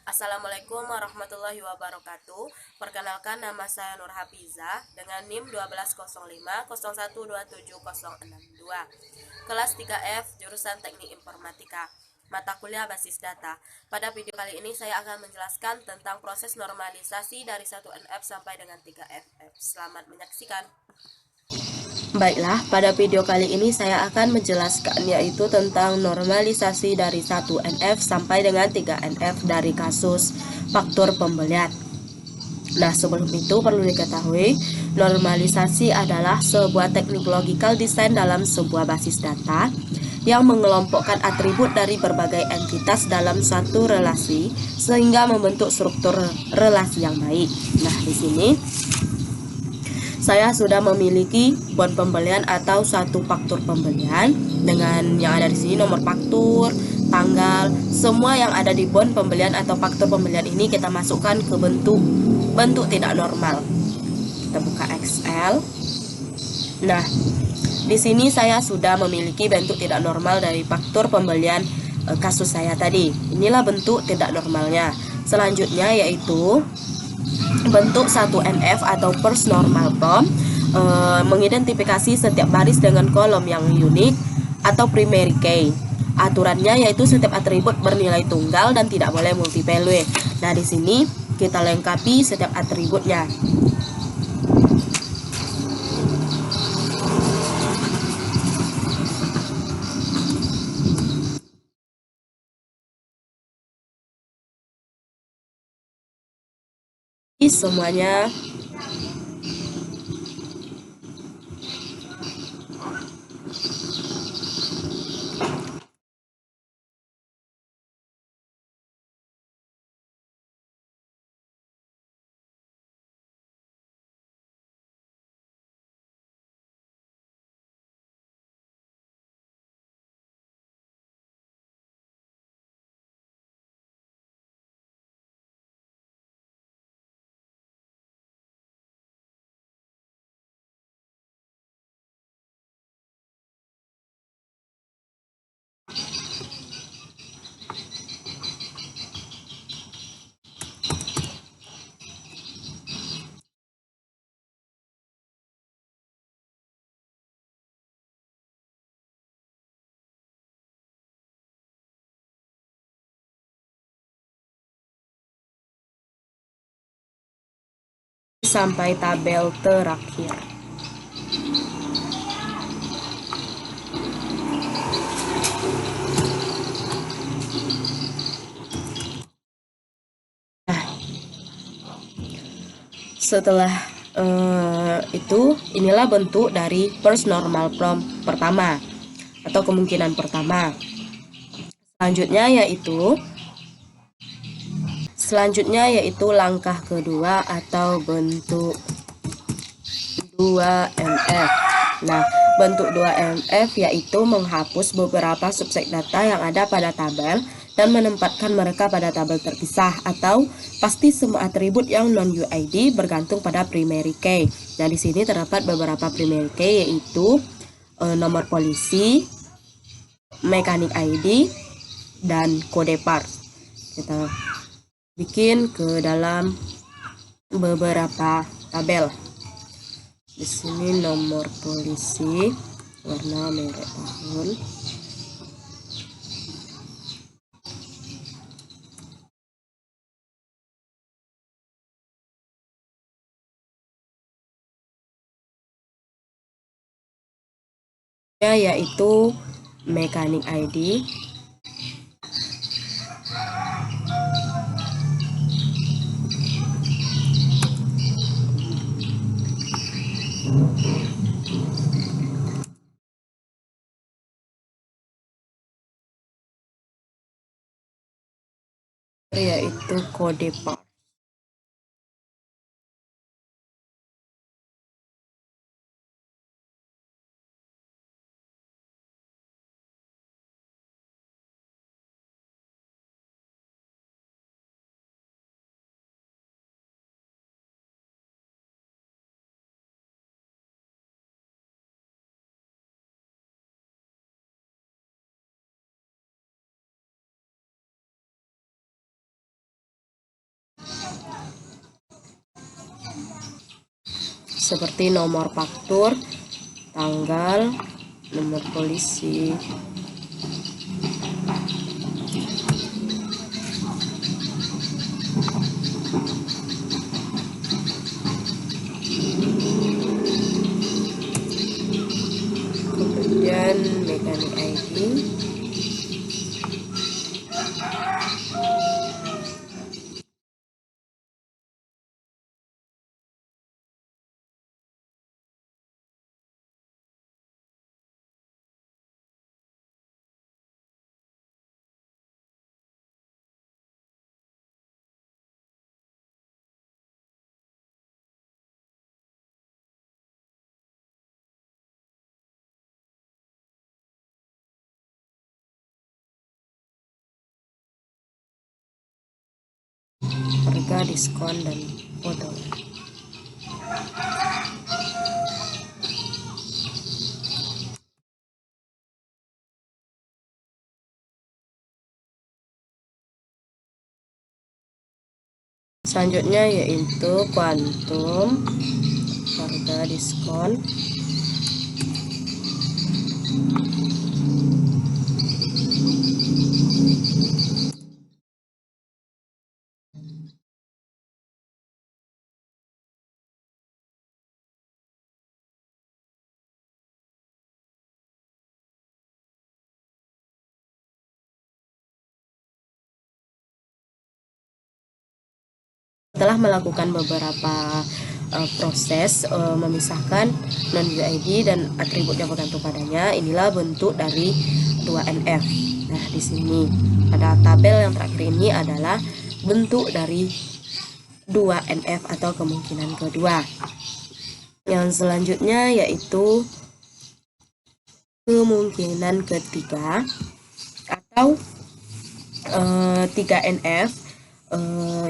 Assalamualaikum warahmatullahi wabarakatuh. Perkenalkan, nama saya Nur Hafiza dengan NIM 120501270062. Kelas 3F jurusan Teknik Informatika. Mata kuliah basis data. Pada video kali ini saya akan menjelaskan tentang proses normalisasi dari 1NF sampai dengan 3FF. Selamat menyaksikan. Baiklah, pada video kali ini saya akan menjelaskan yaitu tentang normalisasi dari 1NF sampai dengan 3NF dari kasus faktor pembelian. Nah, sebelum itu perlu diketahui, normalisasi adalah sebuah teknik logical design dalam sebuah basis data yang mengelompokkan atribut dari berbagai entitas dalam suatu relasi sehingga membentuk struktur relasi yang baik. Nah, di sini saya sudah memiliki bon pembelian atau suatu faktur pembelian dengan yang ada di sini nomor faktur, tanggal, semua yang ada di bon pembelian atau faktur pembelian ini kita masukkan ke bentuk tidak normal. Kita buka Excel. Nah, di sini saya sudah memiliki bentuk tidak normal dari faktur pembelian kasus saya tadi. Inilah bentuk tidak normalnya. Selanjutnya yaitu bentuk 1NF atau first normal form, mengidentifikasi setiap baris dengan kolom yang unik atau primary key. Aturannya yaitu setiap atribut bernilai tunggal dan tidak boleh multivalue. Nah, di sini kita lengkapi setiap atributnya. Semuanya sampai tabel terakhir. Nah, setelah itu, inilah bentuk dari first normal form pertama atau kemungkinan pertama. Selanjutnya yaitu langkah kedua atau bentuk 2MF. Nah, bentuk 2MF yaitu menghapus beberapa subset data yang ada pada tabel dan menempatkan mereka pada tabel terpisah, atau pasti semua atribut yang non-UID bergantung pada primary key. Nah, di sini terdapat beberapa primary key yaitu nomor polisi, mekanik ID, dan kode parts. Kita bikin ke dalam beberapa tabel. Di sini nomor polisi, warna merek tahun. Yaitu mekanik ID. Yaitu kode part. seperti nomor faktur, tanggal, nomor polisi. Kemudian mekanik ID. Harga, diskon, dan foto. Selanjutnya yaitu kuantum, harga, diskon. Setelah melakukan beberapa proses memisahkan non-UID dan atribut yang bergantung padanya, inilah bentuk dari 2NF. Nah, di sini pada tabel yang terakhir ini adalah bentuk dari 2NF atau kemungkinan kedua. Yang selanjutnya yaitu kemungkinan ketiga atau 3NF,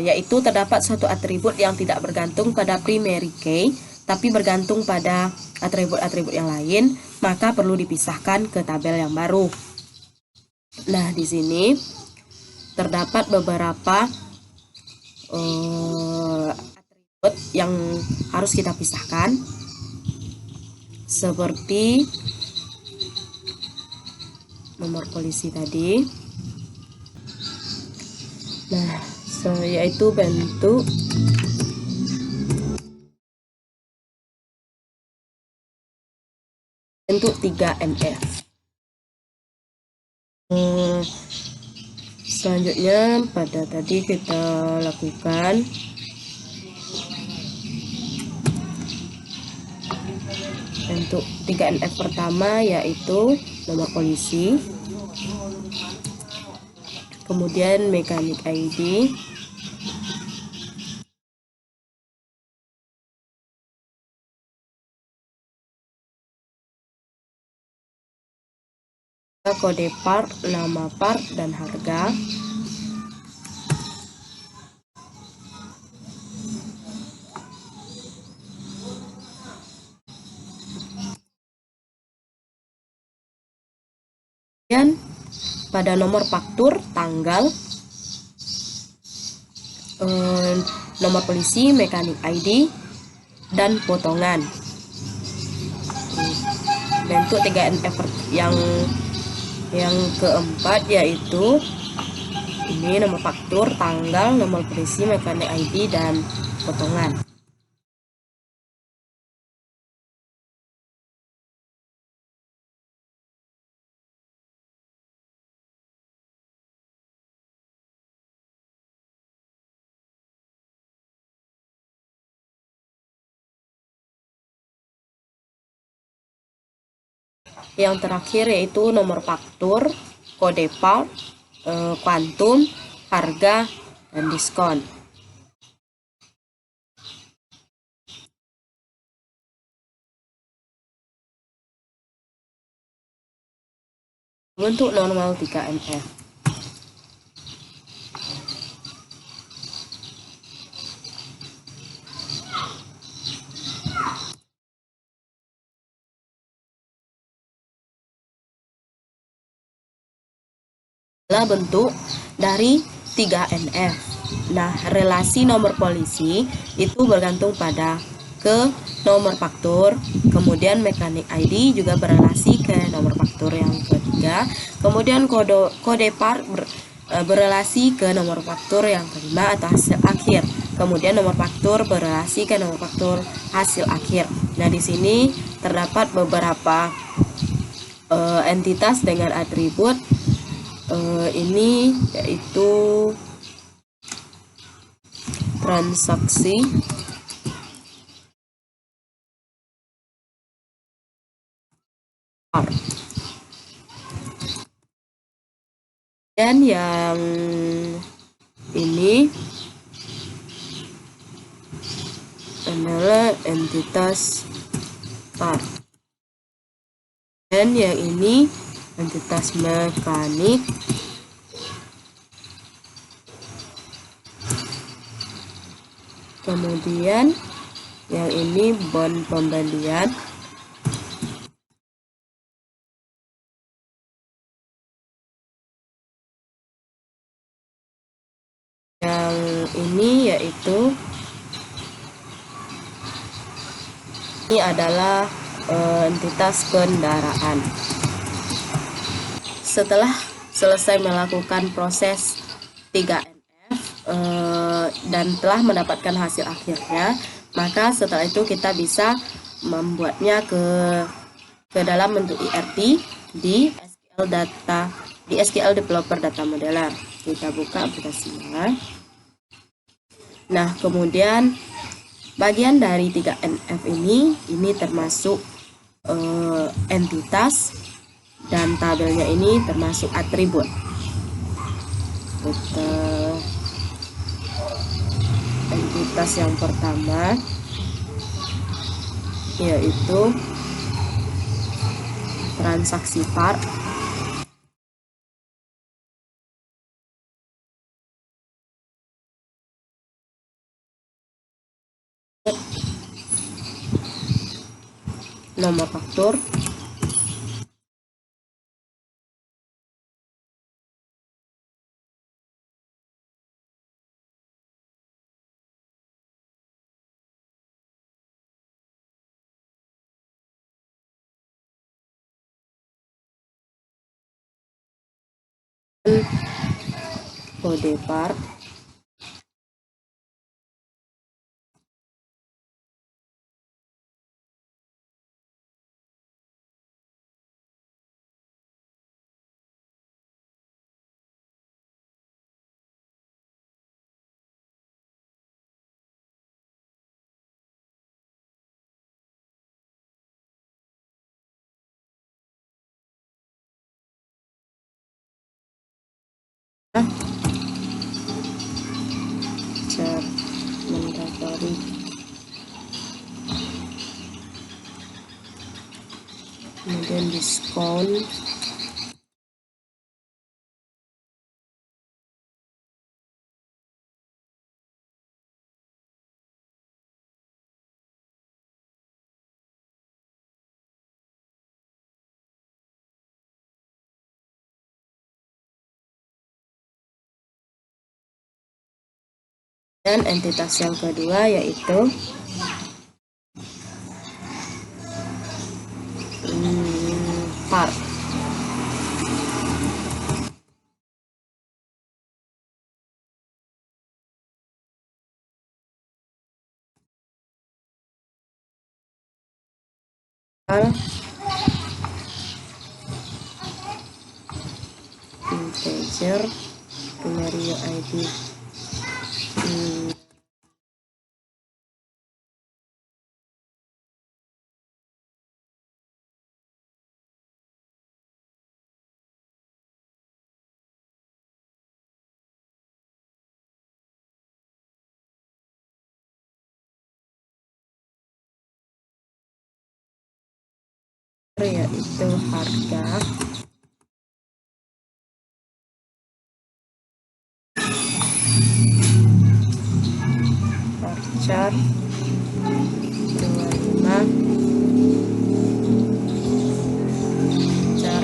yaitu terdapat suatu atribut yang tidak bergantung pada primary key tapi bergantung pada atribut-atribut yang lain, maka perlu dipisahkan ke tabel yang baru. Nah, di sini terdapat beberapa atribut yang harus kita pisahkan, seperti nomor polisi tadi. Nah, yaitu bentuk bentuk 3NF. Selanjutnya pada tadi kita lakukan bentuk 3NF pertama, yaitu nomor polisi, kemudian mekanik ID, kode part, nama part, dan harga. Kemudian pada nomor faktur, tanggal, nomor polisi, mekanik ID, dan potongan. Bentuk 3NF yang keempat yaitu ini nomor faktur, tanggal, nomor polisi, mekanik ID, dan potongan. Yang terakhir yaitu nomor faktur, kode part, kuantum, harga, dan diskon. Bentuk normal 3NF. Adalah bentuk dari 3NF. Nah, relasi nomor polisi itu bergantung pada ke nomor faktur, kemudian mekanik ID juga berelasi ke nomor faktur yang ketiga, kemudian kode part berelasi ke nomor faktur yang kelima atau hasil akhir, kemudian nomor faktur berelasi ke nomor faktur hasil akhir. Nah, di sini terdapat beberapa entitas dengan atribut ini, yaitu transaksi, dan yang ini adalah entitas part, dan yang ini entitas mekanik, kemudian yang ini bond pembelian, yang ini yaitu ini adalah entitas kendaraan. Setelah selesai melakukan proses 3NF dan telah mendapatkan hasil akhirnya, maka setelah itu kita bisa membuatnya ke dalam bentuk IRT di SQL Developer Data Modeler. Kita buka aplikasinya. Nah, kemudian bagian dari 3NF ini termasuk entitas, dan tabelnya ini termasuk atribut. Kita entitas yang pertama yaitu transaksi part, nomor faktur, kode part, cer mandatory, kemudian diskon, dan entitas yang kedua yaitu part. Integer scenario ID yaitu harga, voucher 25, voucher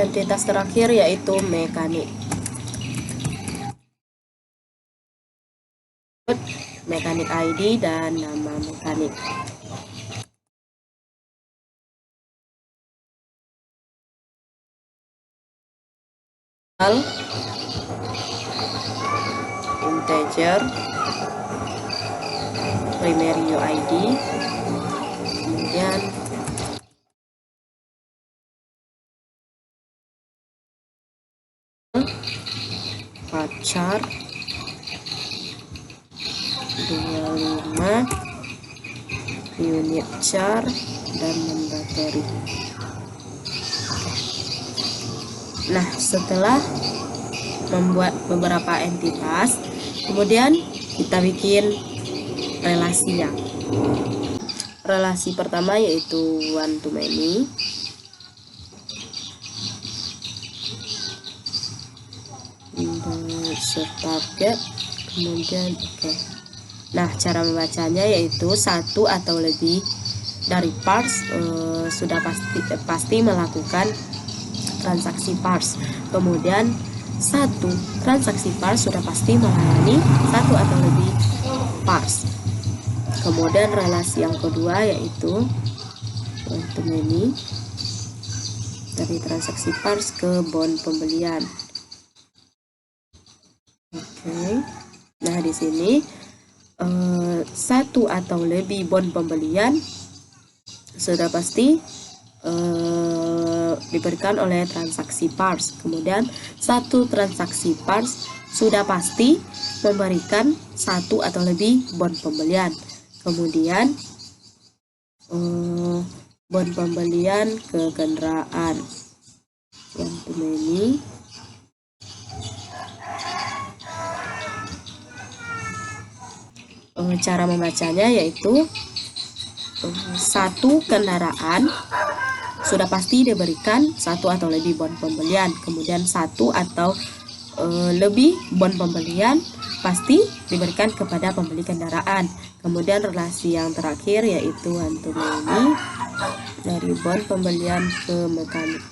entitas terakhir yaitu mekanik. Mekanik ID dan nama mekanik. Integer primary UID, kemudian varchar 25 unit char dan mandatory. Nah, setelah membuat beberapa entitas, kemudian kita bikin relasinya. Relasi pertama yaitu one to many. Target, kemudian Nah, cara membacanya yaitu satu atau lebih dari parse sudah pasti melakukan transaksi parse. Kemudian satu transaksi parse sudah pasti melayani satu atau lebih parse. Kemudian relasi yang kedua yaitu one to many dari transaksi parse ke bond pembelian. Nah, di sini satu atau lebih bond pembelian sudah pasti diberikan oleh transaksi parse. Kemudian satu transaksi parse sudah pasti memberikan satu atau lebih bond pembelian. Kemudian bond pembelian ke kendaraan one to many. Cara membacanya yaitu satu kendaraan sudah pasti diberikan satu atau lebih bond pembelian. Kemudian satu atau lebih bond pembelian pasti diberikan kepada pembeli kendaraan. Kemudian relasi yang terakhir yaitu one to many dari bond pembelian ke mekanik.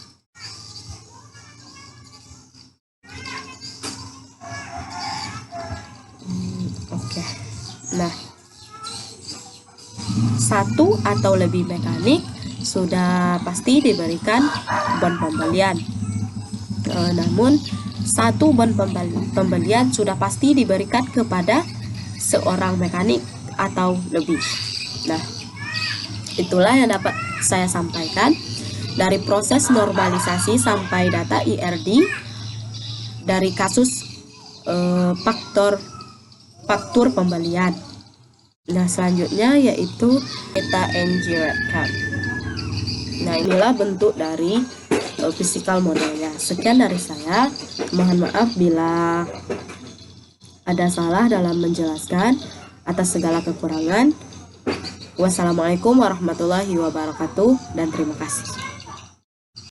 Nah, satu atau lebih mekanik sudah pasti diberikan bond pembelian. Namun satu bond pembelian sudah pasti diberikan kepada seorang mekanik atau lebih. Nah, itulah yang dapat saya sampaikan dari proses normalisasi sampai data IRD dari kasus faktur pembelian. Nah, selanjutnya yaitu data NG record. Nah, inilah bentuk dari physical modelnya. Sekian dari saya. Mohon maaf bila ada salah dalam menjelaskan. Atas segala kekurangan, wassalamualaikum warahmatullahi wabarakatuh dan terima kasih.